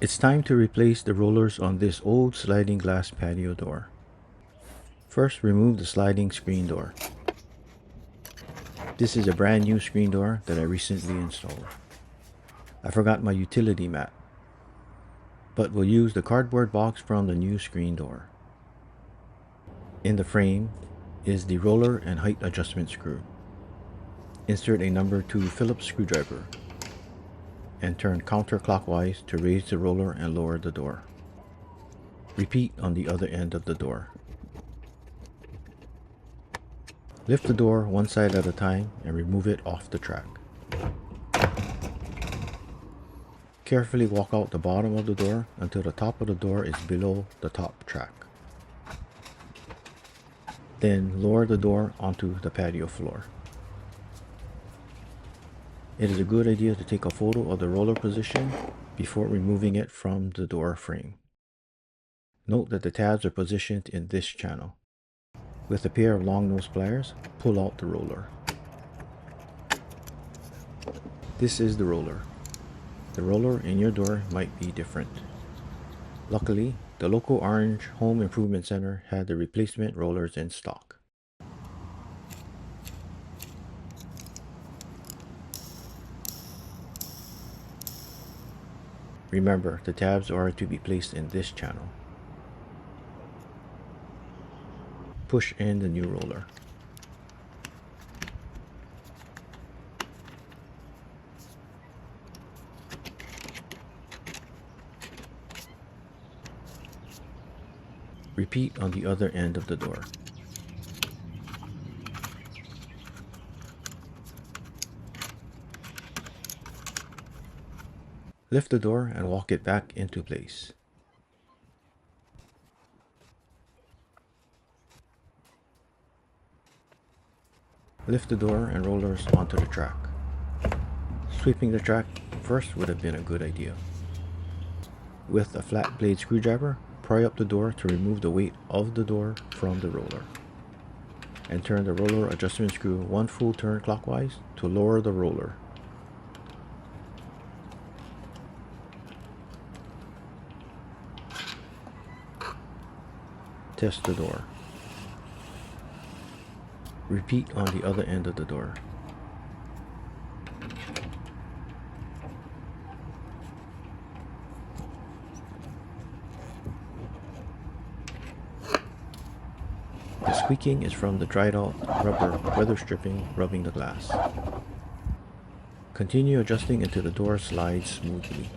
It's time to replace the rollers on this old sliding glass patio door. First, remove the sliding screen door. This is a brand new screen door that I recently installed. I forgot my utility mat, but we'll use the cardboard box from the new screen door. In the frame is the roller and height adjustment screw. Insert a number 2 Phillips screwdriver and turn counterclockwise to raise the roller and lower the door. Repeat on the other end of the door. Lift the door one side at a time and remove it off the track. Carefully walk out the bottom of the door until the top of the door is below the top track. Then lower the door onto the patio floor. It is a good idea to take a photo of the roller position before removing it from the door frame. Note that the tabs are positioned in this channel. With a pair of long nose pliers, pull out the roller. This is the roller. The roller in your door might be different. Luckily, the local Orange Home Improvement Center had the replacement rollers in stock. Remember, the tabs are to be placed in this channel. Push in the new roller. Repeat on the other end of the door. Lift the door and walk it back into place. Lift the door and rollers onto the track. Sweeping the track first would have been a good idea. With a flat blade screwdriver, pry up the door to remove the weight of the door from the roller. And turn the roller adjustment screw one full turn clockwise to lower the roller. Test the door. Repeat on the other end of the door. The squeaking is from the dried out rubber weather stripping rubbing the glass. Continue adjusting until the door slides smoothly.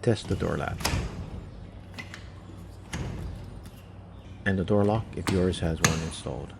Test the door latch and the door lock if yours has one installed.